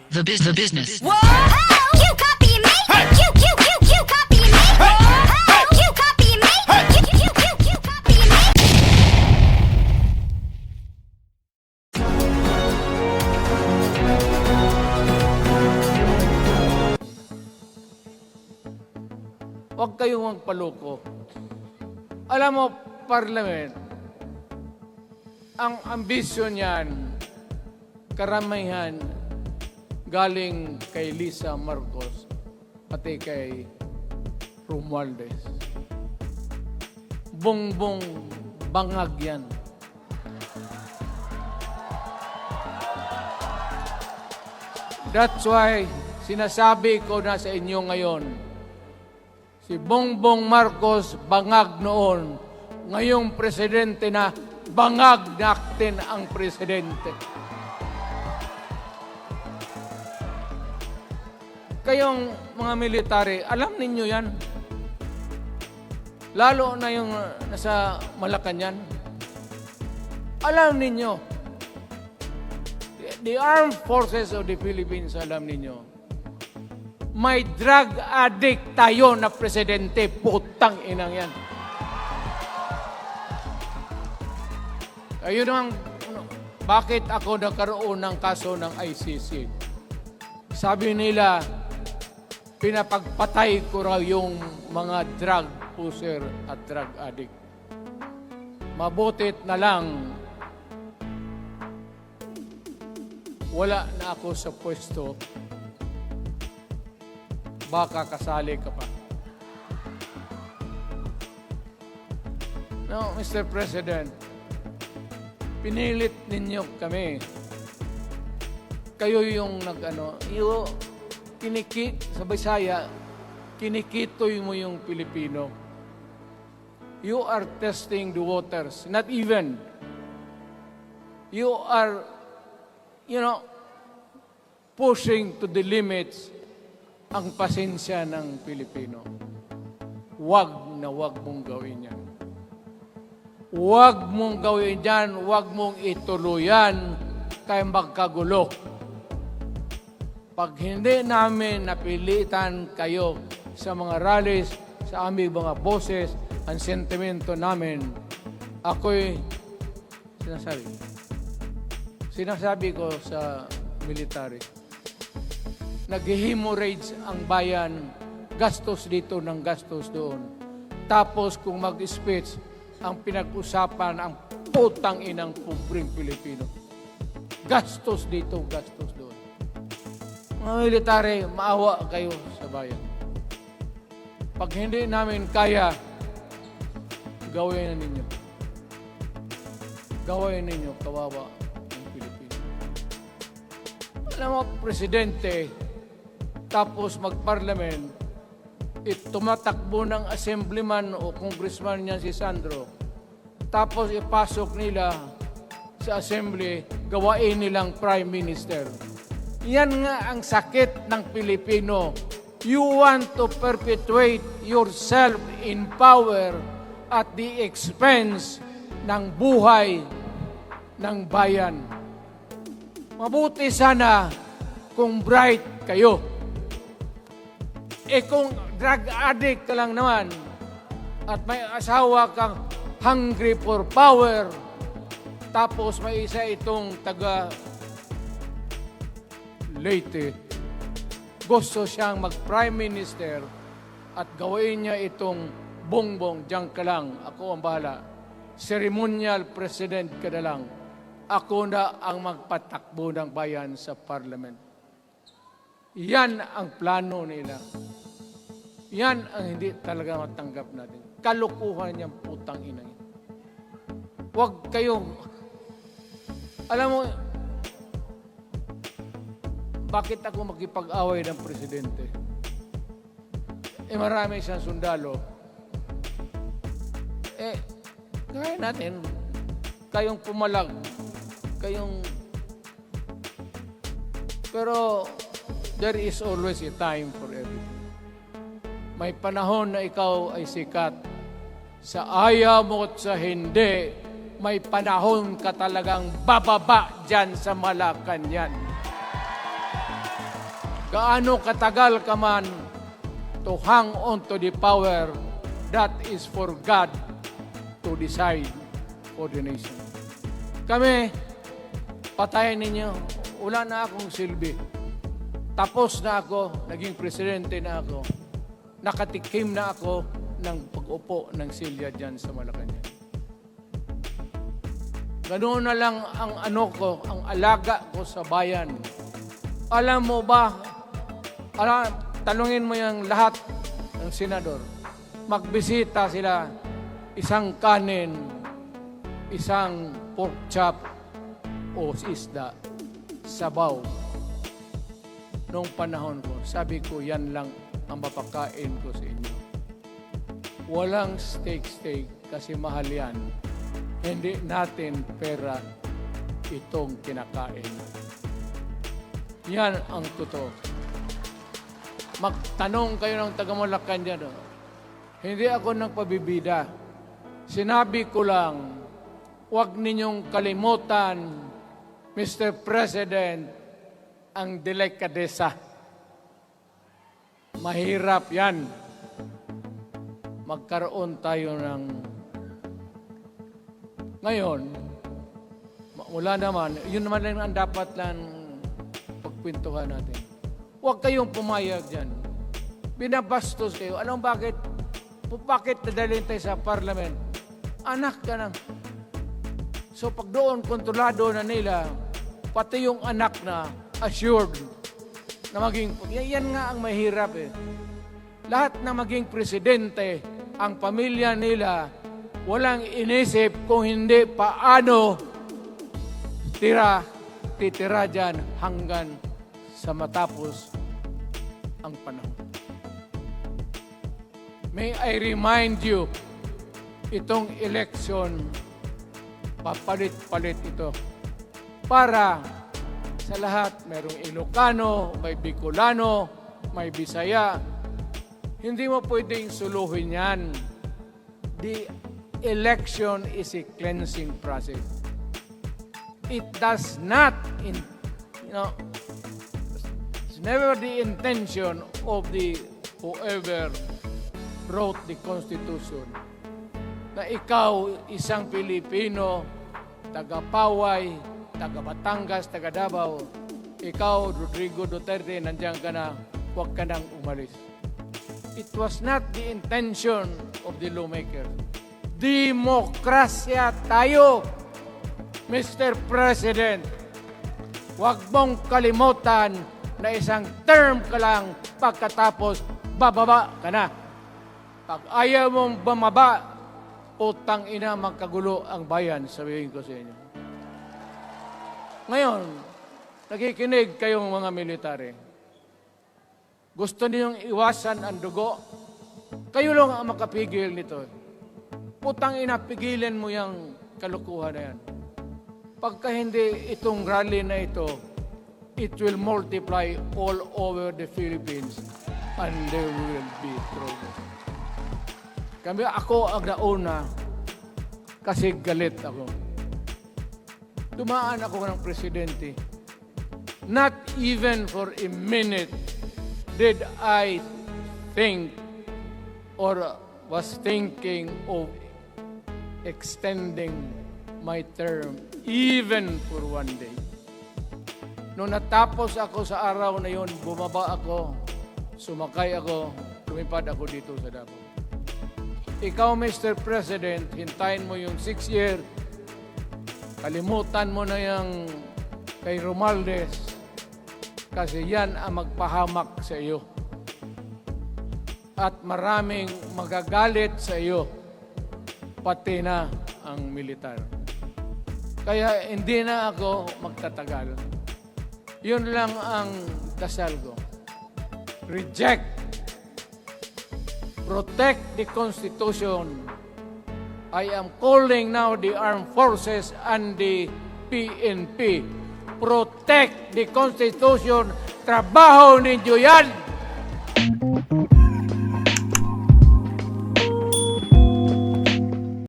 The business. Whoa! You copying me? You copying me? You copying me? You copying me? Huwag kayong magpaloko. Alam mo, Parliament, ang ambisyon niyan, karamihan, galing kay Lisa Marcos, pati kay Romualdez. Bongbong bangag yan. That's why, sinasabi ko na sa inyo ngayon, si Bongbong Marcos bangag noon, ngayong presidente na bangag natin ang presidente. Kayong mga military, alam ninyo yan. Lalo na yung nasa Malacanang. Alam ninyo. The Armed Forces of the Philippines, alam ninyo. May drug addict tayo na presidente. Putang inang yan. Ayun ang, bakit ako nagkaroon ng kaso ng ICC? Sabi nila, pinapagpatay ko raw yung mga drug user at drug addict. Mabutit na lang, wala na ako sa pwesto, baka kasali ka pa. No, Mr. President, pinilit ninyo kami. Kayo yung sa Bisaya, kinikitoy mo yung Pilipino. You are testing the waters. Not even. You are, pushing to the limits ang pasensya ng Pilipino. Wag na wag mong gawin yan. Wag mong gawin yan, wag mong ituluyan kaya magkagulo. Pag hindi namin napilitan kayo sa mga rallies, sa aming mga boses, ang sentimento namin, ako'y sinasabi ko sa military, nag-hemorrhage ang bayan, gastos dito ng gastos doon. Tapos kung mag-speech, ang pinag-usapan ang putang inang pobreng Pilipino. Gastos dito, gastos doon. Mga military, maawa kayo sa bayan. Pag hindi namin kaya, gawin na ninyo. Gawin ninyo, kawawa ang Pilipino. Alam mo, presidente, tapos mag-parliament, tumatakbo ng assemblyman o congressman niya si Sandro. Tapos ipasok nila sa assembly, gawain nilang prime minister. Yan nga ang sakit ng Pilipino. You want to perpetuate yourself in power at the expense ng buhay ng bayan. Mabuti sana kung bright kayo. Kung drug addict ka lang naman at may asawa kang hungry for power, tapos may isa itong taga Leyte, gusto siyang mag-prime minister at gawin niya itong bongbong, diyan ka lang, ako ang bahala. Ceremonial president ka na lang. Ako na ang magpatakbo ng bayan sa parliament. Yan ang plano nila. Yan ang hindi talaga matanggap natin. Kalukuhan niyang putang ina. Huwag kayong, alam mo, bakit ako makipag-away ng presidente? Marami siyang sundalo. Kaya natin, kayong pumalag, pero there is always a time for everything. May panahon na ikaw ay sikat. Sa ayaw mo at sa hindi, may panahon ka talagang bababa dyan sa Malacanang. gaano katagal ka man to hang on to the power, that is for God to decide for the nation. Kami, patayin ninyo, wala na akong silbi. Tapos na ako, naging presidente na ako, nakatikim na ako ng pag-upo ng silya dyan sa Malacanang. Ganoon na lang ang ang alaga ko sa bayan. Alam mo ba, tanungin mo yung lahat ng senador, magbisita sila, isang kanin, isang pork chop o isda, sabaw. Noong panahon ko, sabi ko, yan lang ang mapakain ko sa inyo. Walang steak kasi mahal yan. Hindi natin pera itong kinakain. Yan ang totoo. Magtanong kayo ng taga-Malacan dyan. Hindi ako nagpabibida. Sinabi ko lang, huwag ninyong kalimutan, Mr. President, ang delikadesa. Mahirap yan. Magkaroon tayo ng... Ngayon, mula naman, yun naman lang ang dapat lang pagpintuhan natin. Huwag kayong pumayag dyan. Binabastos kayo. Anong bakit? Bakit nadalhin tayo sa parliament? Anak ka na. So pag doon, kontrolado na nila, pati yung anak na assured na maging... Yan nga ang mahirap eh. Lahat na maging presidente, ang pamilya nila, walang inisip kung hindi paano titira dyan hanggang sa matapos ang panahon. May I remind you, itong election, papalit-palit ito. Para sa lahat, mayroong Ilocano, may Bicolano, may Bisaya. Hindi mo pwedeng suluhin yan. The election is a cleansing process. It does not, it's never the intention of the whoever wrote the Constitution na ikaw, isang Pilipino, taga-Paway, taga-Batangas, taga-Davao, ikaw, Rodrigo Duterte, nandiyan ka na, huwag ka nang umalis. It was not the intention of the lawmaker. Demokrasya tayo, Mr. President. Huwag mong kalimutan na isang term ka lang pagkatapos bababa ka na. Pag ayaw mong bumaba, utang ina magkagulo ang bayan, sabihin ko sa inyo. Ngayon, nakikinig kayong mga military. Gusto ninyong iwasan ang dugo? Kayo lang ang makapigil nito. Putang ina, pigilan mo yung kalukuhan na yan. Pagka hindi itong rally na ito, it will multiply all over the Philippines and there will be trouble. Ako ang nauna kasi galit ako. Dumaan ako ng presidente. Not even for a minute did I think or was thinking of extending my term even for one day. Nung natapos ako sa araw na yun, bumaba ako, sumakay ako, lumipad ako dito sa Davao. Ikaw, Mr. President, hintayin mo yung 6 year, kalimutan mo na yung kay Romualdez kasi yan ang magpahamak sa iyo. At maraming magagalit sa iyo, pati na ang militar. Kaya hindi na ako magtatagal. Yun lang ang dasal ko. Reject. Protect the Constitution. I am calling now the armed forces and the PNP. Protect the Constitution. Trabaho ninyo yan.